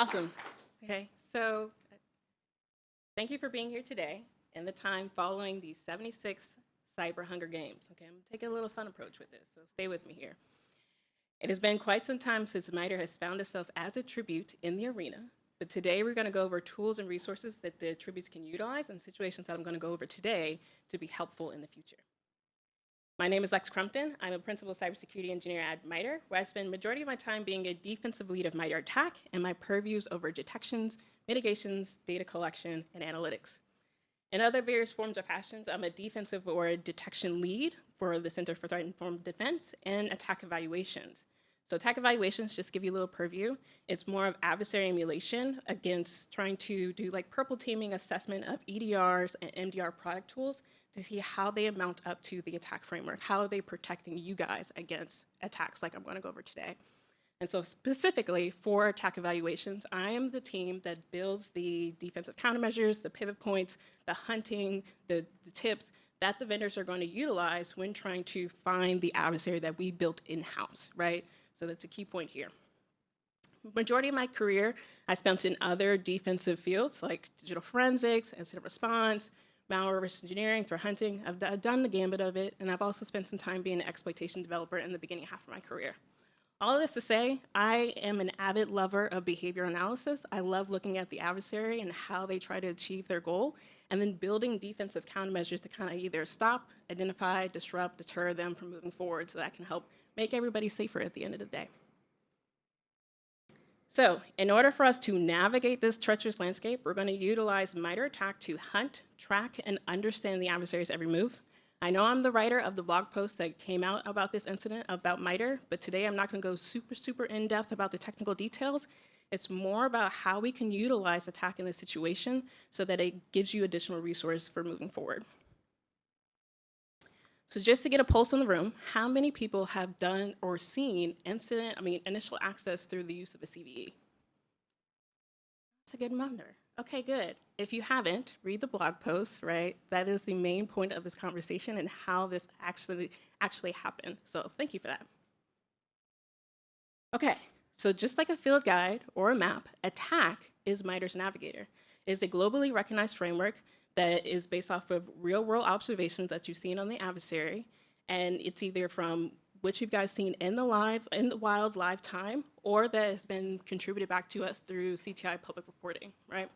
Awesome. Okay, so thank you for being here today and the time following the 76 Cyber Hunger Games. Okay, I'm taking a little fun approach with this, so stay with me here. It has been quite some time since MITRE has found itself as a tribute in the arena, but today we're going to go over tools and resources that the tributes can utilize and situations that I'm going to go over today to be helpful in the future. My name is Lex Crumpton. I'm a principal cybersecurity engineer at MITRE, where I spend majority of my time being a defensive lead of MITRE attack and my purviews over detections, mitigations, data collection, and analytics. In other various forms or fashions, I'm a defensive or detection lead for the Center for Threat Informed Defense and attack evaluations. So attack evaluations, just give you a little purview, it's more of adversary emulation against trying to do like purple teaming assessment of EDRs and MDR product tools to see how they amount up to the attack framework. How are they protecting you guys against attacks like I'm going to go over today? And so specifically for attack evaluations, I am the team that builds the defensive countermeasures, the pivot points, the hunting, the tips that the vendors are going to utilize when trying to find the adversary that we built in-house, right? So that's a key point here. Majority of my career, I spent in other defensive fields like digital forensics, incident response, malware risk engineering, threat hunting. I've done the gambit of it, and I've also spent some time being an exploitation developer in the beginning half of my career. All of this to say, I am an avid lover of behavior analysis. I love looking at the adversary and how they try to achieve their goal, and then building defensive countermeasures to kind of either stop, identify, disrupt, deter them from moving forward so that can help make everybody safer at the end of the day. So in order for us to navigate this treacherous landscape, we're going to utilize MITRE attack to hunt, track, and understand the adversary's every move. I know I'm the writer of the blog post that came out about this incident about MITRE, but today I'm not going to go super in-depth about the technical details. It's more about how we can utilize attack in this situation so that it gives you additional resource for moving forward. So just to get a pulse in the room, how many people have done or seen initial access through the use of a CVE? That's a good number. Okay, good. If you haven't, read the blog post, right? That is the main point of this conversation and how this actually happened. So thank you for that. Okay, so just like a field guide or a map, attack is MITRE's navigator. It is a globally recognized framework that is based off of real-world observations that you've seen on the adversary, and it's either from what you guys seen in the wild live time, or that has been contributed back to us through CTI public reporting, right?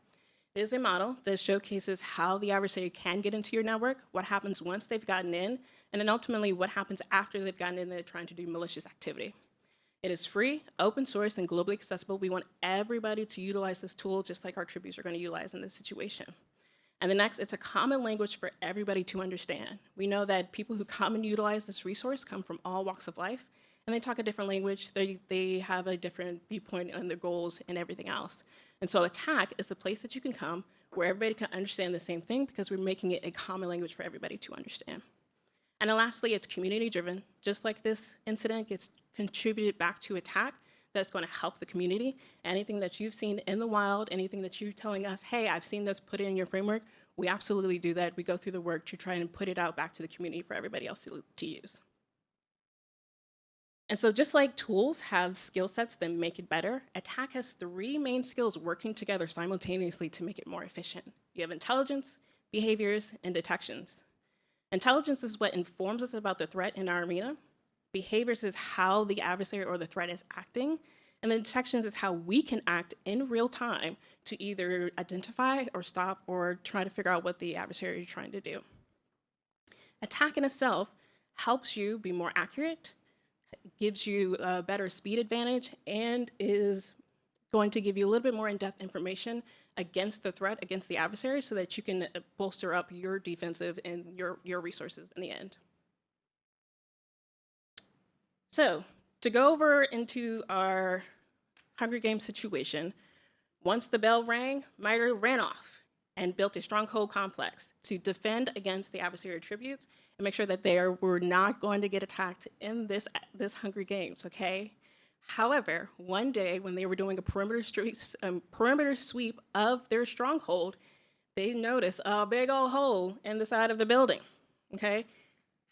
It is a model that showcases how the adversary can get into your network, what happens once they've gotten in, and then ultimately what happens after they've gotten in there trying to do malicious activity. It is free, open source, and globally accessible. We want everybody to utilize this tool just like our tributes are going to utilize in this situation. And the next, it's a common language for everybody to understand. We know that people who come and utilize this resource come from all walks of life, and they talk a different language. They have a different viewpoint on their goals and everything else. And so attack is the place that you can come where everybody can understand the same thing because we're making it a common language for everybody to understand. And then lastly, it's community driven. Just like this incident gets contributed back to attack, that's going to help the community. Anything that you've seen in the wild, anything that you're telling us, hey, I've seen this, put it in your framework, we absolutely do that. We go through the work to try and put it out back to the community for everybody else to use. And so just like tools have skill sets that make it better, attack has three main skills working together simultaneously to make it more efficient. You have intelligence, behaviors, and detections. Intelligence is what informs us about the threat in our arena. Behaviors is how the adversary or the threat is acting. And then detections is how we can act in real time to either identify or stop or try to figure out what the adversary is trying to do. Attack in itself helps you be more accurate, gives you a better speed advantage, and is going to give you a little bit more in-depth information against the threat, against the adversary, so that you can bolster up your defensive and your resources in the end. So to go over into our Hunger Games situation, once the bell rang, MITRE ran off and built a stronghold complex to defend against the adversary tributes and make sure that they were not going to get attacked in this Hunger Games, okay? However, one day when they were doing a perimeter sweep of their stronghold, they noticed a big old hole in the side of the building, okay?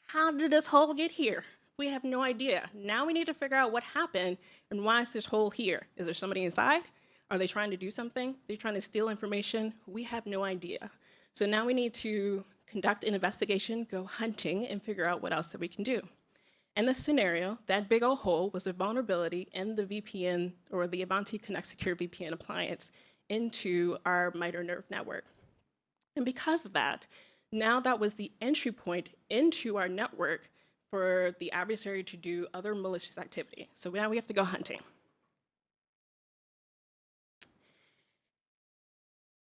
How did this hole get here? We have no idea. Now we need to figure out what happened and why is this hole here? Is there somebody inside? Are they trying to do something? They're trying to steal information? We have no idea. So now we need to conduct an investigation, go hunting, and figure out what else that we can do. In this scenario, that big old hole was a vulnerability in the VPN, or the Ivanti Connect Secure VPN appliance, into our MITRE nerve network. And because of that, now that was the entry point into our network for the adversary to do other malicious activity. So now we have to go hunting.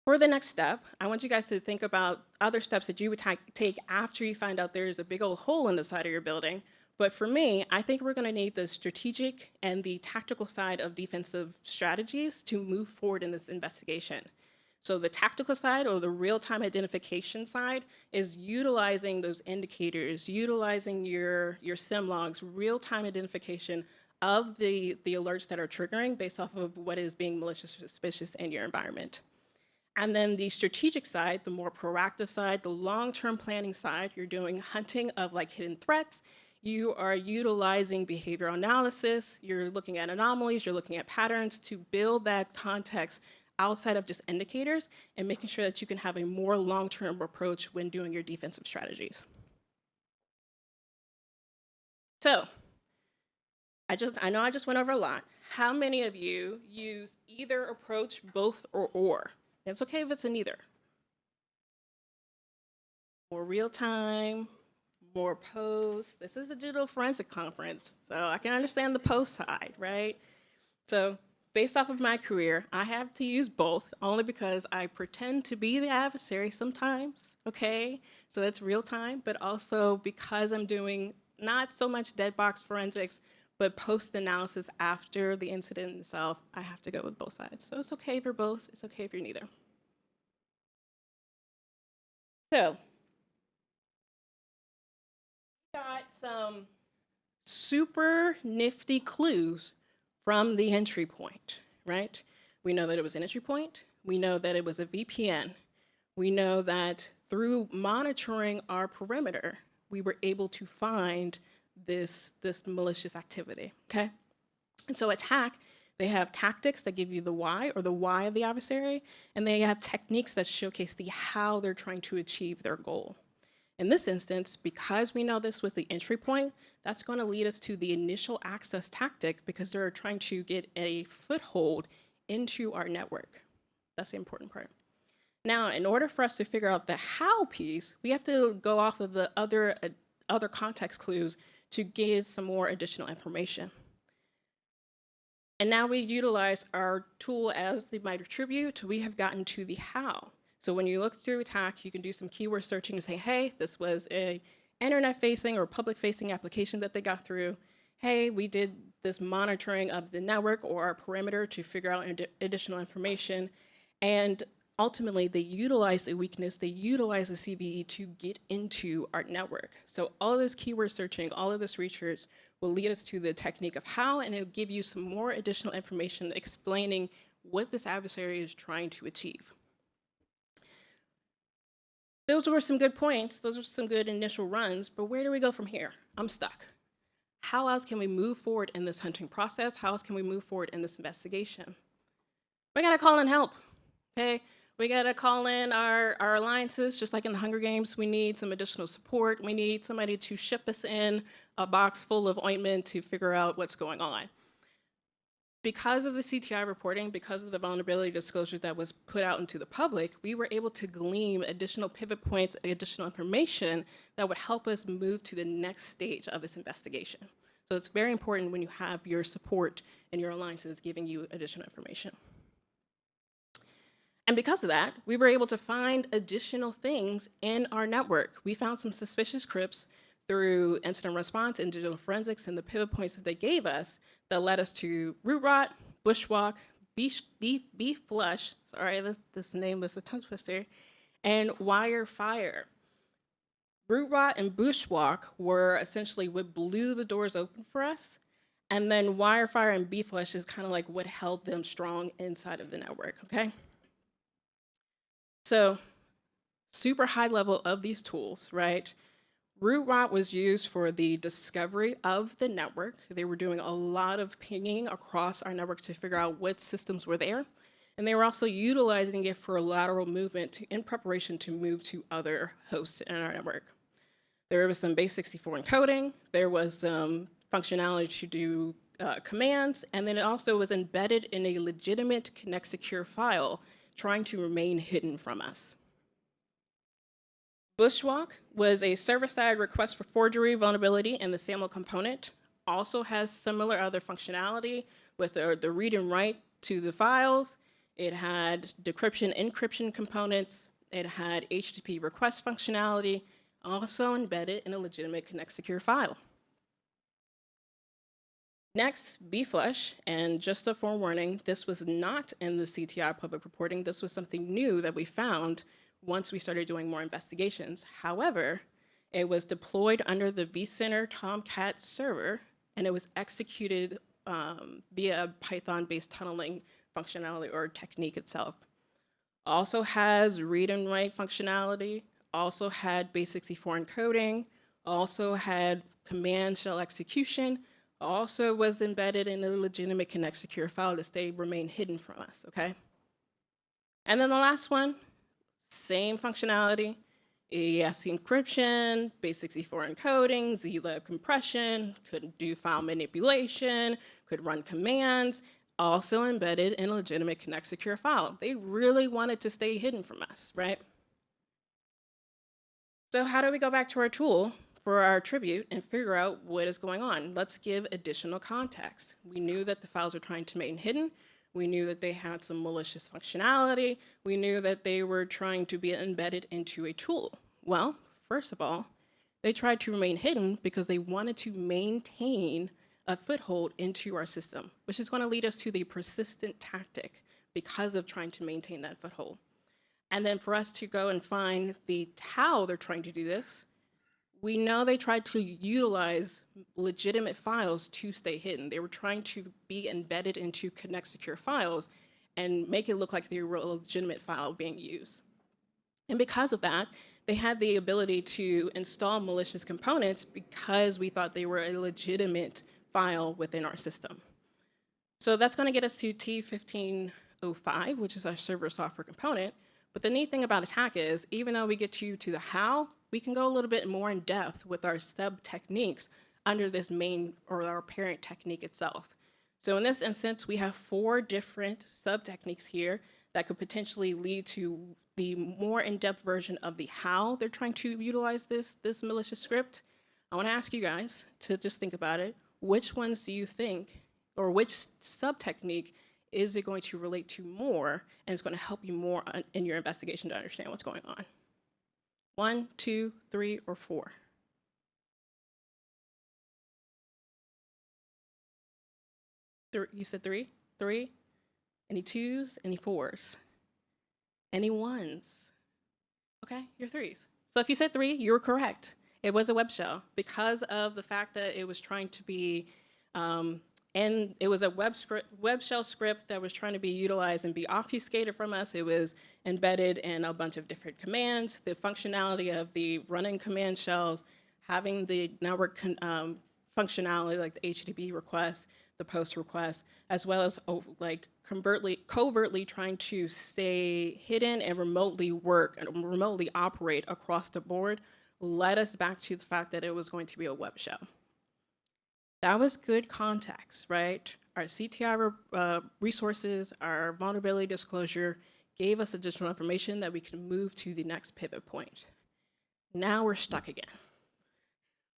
For the next step, I want you guys to think about other steps that you would take after you find out there's a big old hole in the side of your building. But for me, I think we're going to need the strategic and the tactical side of defensive strategies to move forward in this investigation. So the tactical side, or the real-time identification side, is utilizing those indicators, utilizing your SIM logs, real-time identification of the alerts that are triggering based off of what is being malicious or suspicious in your environment. And then the strategic side, the more proactive side, the long-term planning side, you're doing hunting of like hidden threats. You are utilizing behavioral analysis. You're looking at anomalies. You're looking at patterns to build that context outside of just indicators and making sure that you can have a more long-term approach when doing your defensive strategies. So I know I just went over a lot. How many of you use either approach, both, or? It's okay if it's a neither. More real time, more posts. This is a digital forensic conference, so I can understand the post side, right? So based off of my career, I have to use both only because I pretend to be the adversary sometimes, okay? So that's real time, but also because I'm doing not so much dead box forensics, but post analysis after the incident itself, I have to go with both sides. So it's okay if you're both, it's okay if you're neither. So, got some super nifty clues from the entry point, right? We know that it was an entry point. We know that it was a VPN. We know that through monitoring our perimeter, we were able to find this malicious activity, okay? And so attack, they have tactics that give you the why, or the why of the adversary, and they have techniques that showcase the how they're trying to achieve their goal. In this instance, because we know this was the entry point, that's going to lead us to the initial access tactic because they're trying to get a foothold into our network. That's the important part. Now, in order for us to figure out the how piece, we have to go off of the other context clues to get some more additional information. And now we utilize our tool as the MITRE Tribute. We have gotten to the how. So when you look through attack, you can do some keyword searching and say, hey, this was a internet-facing or public-facing application that they got through. Hey, we did this monitoring of the network or our perimeter to figure out additional information. And ultimately, they utilize the weakness, they utilize the CVE to get into our network. So all of this keyword searching, all of this research will lead us to the technique of how, and it'll give you some more additional information explaining what this adversary is trying to achieve. Those were some good points. Those are some good initial runs, but where do we go from here? I'm stuck. How else can we move forward in this hunting process? How else can we move forward in this investigation? We gotta call in help, okay? We gotta call in our alliances, just like in the Hunger Games. We need some additional support. We need somebody to ship us in a box full of ointment to figure out what's going on. Because of the CTI reporting, because of the vulnerability disclosure that was put out into the public, we were able to glean additional pivot points, additional information that would help us move to the next stage of this investigation. So it's very important when you have your support and your alliances giving you additional information. And because of that, we were able to find additional things in our network. We found some suspicious crypts through incident response and digital forensics and the pivot points that they gave us that led us to root rot, bushwalk, bee flush, sorry, this name was a tongue twister, and wire fire. Root rot and bushwalk were essentially what blew the doors open for us, and then wire fire and bee flush is kind of like what held them strong inside of the network, okay? So, super high level of these tools, right? Root rot was used for the discovery of the network. They were doing a lot of pinging across our network to figure out what systems were there. and they were also utilizing it for lateral movement in preparation to move to other hosts in our network. There was some base 64 encoding, there was some functionality to do commands, and then it also was embedded in a legitimate connect secure file, trying to remain hidden from us. Bushwalk was a server-side request for forgery vulnerability, and the SAML component also has similar other functionality with the read and write to the files. It had decryption, encryption components. It had HTTP request functionality, also embedded in a legitimate connect secure file. Next, bflush, and just a forewarning, this was not in the CTI public reporting. This was something new that we found once we started doing more investigations. However, it was deployed under the vCenter Tomcat server, and it was executed via a Python-based tunneling functionality or technique itself. Also has read and write functionality, also had base64 encoding, also had command shell execution, also was embedded in a legitimate connect secure file to remain hidden from us, okay? And then the last one, same functionality, AES encryption, base64 encoding, zlib compression, could do file manipulation, could run commands, also embedded in a legitimate connect secure file. They really wanted to stay hidden from us, right? So how do we go back to our tool for our attribute and figure out what is going on? Let's give additional context. We knew that the files were trying to remain hidden. We knew that they had some malicious functionality. We knew that they were trying to be embedded into a tool. Well, first of all, they tried to remain hidden because they wanted to maintain a foothold into our system, which is going to lead us to the persistent tactic because of trying to maintain that foothold. And then for us to go and find how they're trying to do this, we know they tried to utilize legitimate files to stay hidden. They were trying to be embedded into connect secure files and make it look like they were a legitimate file being used. And because of that, they had the ability to install malicious components because we thought they were a legitimate file within our system. So that's going to get us to T1505, which is our server software component. But the neat thing about attack is, even though we get you to the how, we can go a little bit more in depth with our sub techniques under this main or our parent technique itself. So in this instance, we have 4 different sub techniques here that could potentially lead to the more in-depth version of the how they're trying to utilize this malicious script. I want to ask you guys to just think about it. Which ones do you think, or which sub technique is it going to relate to more and is going to help you more in your investigation to understand what's going on? 1, 2, 3, or 4? You said 3? 3? Any 2s? Any 4s? Any 1s? Okay, you're 3s. So if you said 3, you were correct. It was a web shell because of the fact that it was trying to be, and it was a web shell script that was trying to be utilized and be obfuscated from us. It was embedded in a bunch of different commands. The functionality of the running command shells, having the network functionality like the HTTP request, the post request, as well as like covertly trying to stay hidden and remotely work and remotely operate across the board, led us back to the fact that it was going to be a web shell. That was good context, right? Our CTI resources, our vulnerability disclosure gave us additional information that we could move to the next pivot point. Now we're stuck again.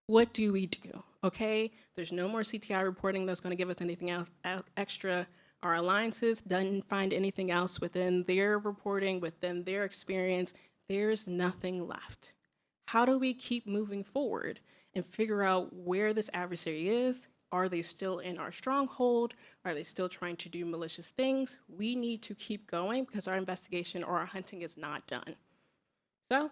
What do we do? Okay, there's no more CTI reporting that's going to give us anything else extra. Our alliances didn't find anything else within their reporting, within their experience. There's nothing left. How do we keep moving forward and figure out where this adversary is? Are they still in our stronghold? Are they still trying to do malicious things? We need to keep going because our investigation or our hunting is not done. So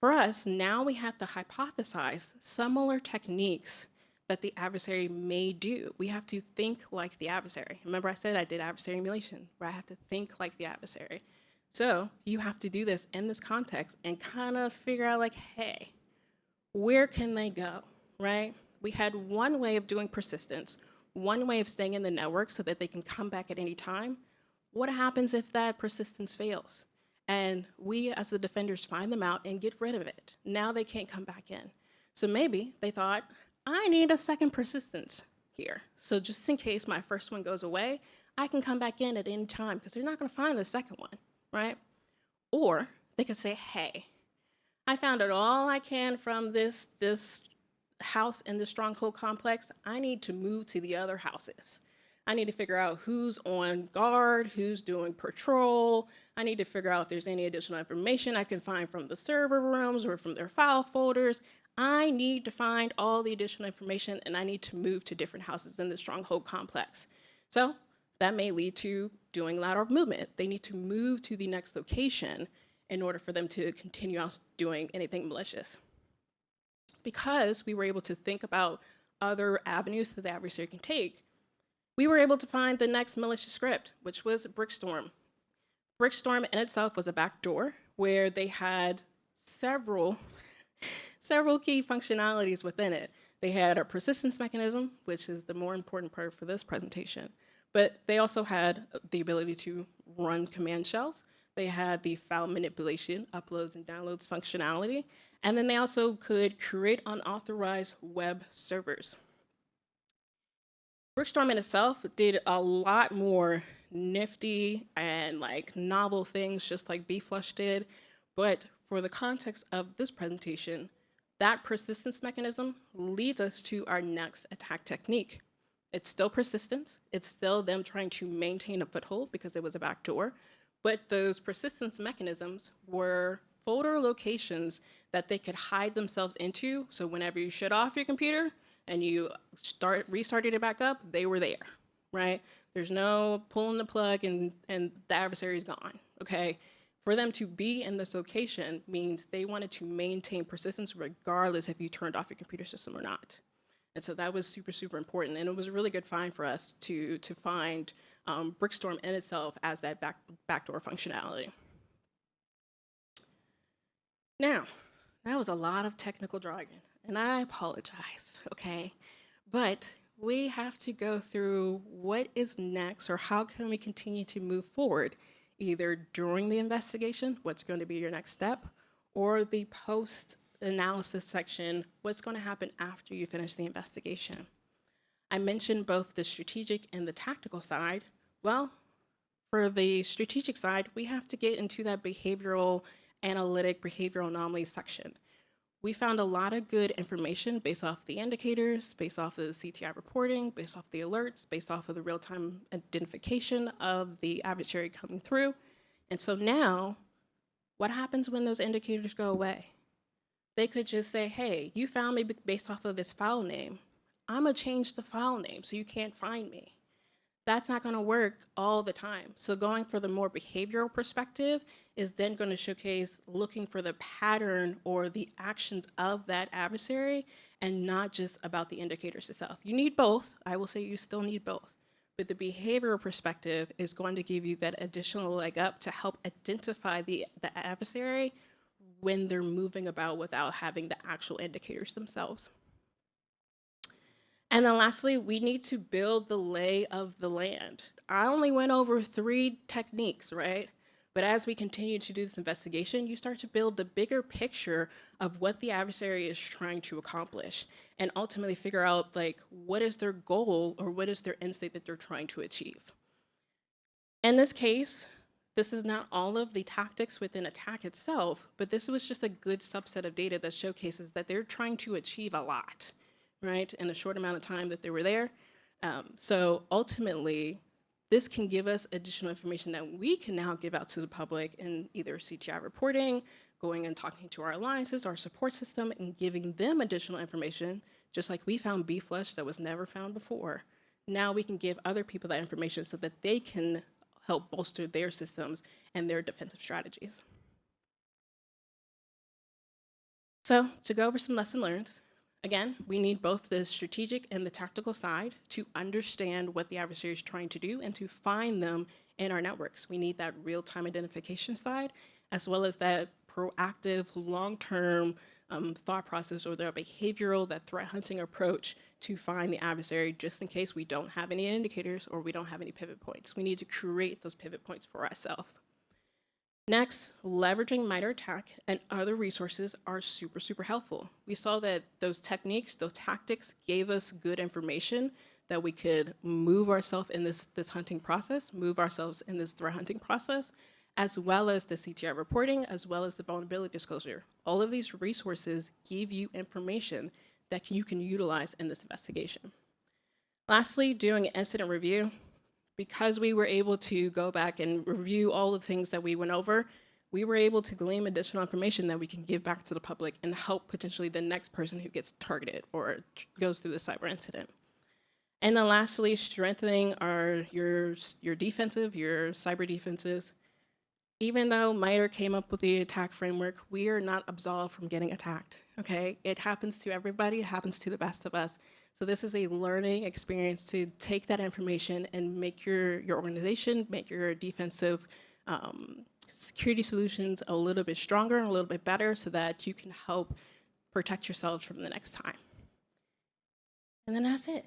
for us, now we have to hypothesize similar techniques that the adversary may do. We have to think like the adversary. Remember I said I did adversary emulation, where I have to think like the adversary. So you have to do this in this context and kind of figure out like, hey, where can they go, right? We had one way of doing persistence, one way of staying in the network so that they can come back at any time. What happens if that persistence fails? And we, as the defenders, find them out and get rid of it. Now they can't come back in. So maybe they thought, I need a second persistence here. So just in case my first one goes away, I can come back in at any time because they're not going to find the second one, right? Or they could say, hey, I found out all I can from this house in the stronghold complex. I need to move to the other houses. I need to figure out who's on guard, who's doing patrol. I need to figure out if there's any additional information I can find from the server rooms or from their file folders. I need to find all the additional information, and I need to move to different houses in the stronghold complex. So that may lead to doing lateral movement. They need to move to the next location in order for them to continue out doing anything malicious. Because we were able to think about other avenues that the adversary can take, we were able to find the next malicious script, which was Brickstorm. Brickstorm in itself was a backdoor where they had several key functionalities within it. They had a persistence mechanism, which is the more important part for this presentation, but they also had the ability to run command shells. They had the file manipulation, uploads and downloads functionality, and then they also could create unauthorized web servers. Brickstorm in itself did a lot more nifty and like novel things, just like bflush did, but for the context of this presentation, that persistence mechanism leads us to our next attack technique. It's still persistence, it's still them trying to maintain a foothold because it was a backdoor, but those persistence mechanisms were folder locations that they could hide themselves into, so whenever you shut off your computer and you restarted it back up, they were there, right? There's no pulling the plug and the adversary's gone, okay? For them to be in this location means they wanted to maintain persistence regardless if you turned off your computer system or not. And so that was super, super important. And it was a really good find for us to find Brickstorm in itself as that backdoor functionality. Now, that was a lot of technical jargon, and I apologize, okay? But we have to go through what is next, or how can we continue to move forward, either during the investigation, what's going to be your next step, or the post-analysis section, what's going to happen after you finish the investigation. I mentioned both the strategic and the tactical side. Well, for the strategic side, we have to get into that behavioral anomaly section. We found a lot of good information based off the indicators, based off of the CTI reporting, based off the alerts, based off of the real-time identification of the adversary coming through. And so now, what happens when those indicators go away? They could just say, hey, you found me based off of this file name. I'm gonna change the file name so you can't find me. That's not going to work all the time. So going for the more behavioral perspective is then going to showcase looking for the pattern or the actions of that adversary and not just about the indicators itself. You need both. I will say you still need both. But the behavioral perspective is going to give you that additional leg up to help identify the adversary when they're moving about without having the actual indicators themselves. And then lastly, we need to build the lay of the land. I only went over 3 techniques, right? But as we continue to do this investigation, you start to build the bigger picture of what the adversary is trying to accomplish and ultimately figure out like what is their goal or what is their end state that they're trying to achieve. In this case, this is not all of the tactics within attack itself, but this was just a good subset of data that showcases that they're trying to achieve a lot, right, in a short amount of time that they were there. So ultimately, this can give us additional information that we can now give out to the public in either CTI reporting, going and talking to our alliances, our support system, and giving them additional information, just like we found bflush that was never found before. Now we can give other people that information so that they can help bolster their systems and their defensive strategies. So to go over some lesson learned, again, we need both the strategic and the tactical side to understand what the adversary is trying to do and to find them in our networks. We need that real-time identification side, as well as that proactive, long-term thought process or their behavioral, that threat hunting approach to find the adversary, just in case we don't have any indicators or we don't have any pivot points. We need to create those pivot points for ourselves. Next, leveraging MITRE ATT&CK and other resources are super, super helpful. We saw that those techniques, those tactics gave us good information that we could move ourselves in this hunting process, move ourselves in this threat hunting process, as well as the CTI reporting, as well as the vulnerability disclosure. All of these resources give you information that you can utilize in this investigation. Lastly, doing an incident review. Because we were able to go back and review all the things that we went over, we were able to glean additional information that we can give back to the public and help potentially the next person who gets targeted or goes through the cyber incident. And then lastly, strengthening your defensive, your cyber defenses. Even though MITRE came up with the attack framework, we are not absolved from getting attacked, okay? It happens to everybody, it happens to the best of us. So this is a learning experience to take that information and make your organization, make your defensive security solutions a little bit stronger and a little bit better so that you can help protect yourselves from the next time. And then that's it.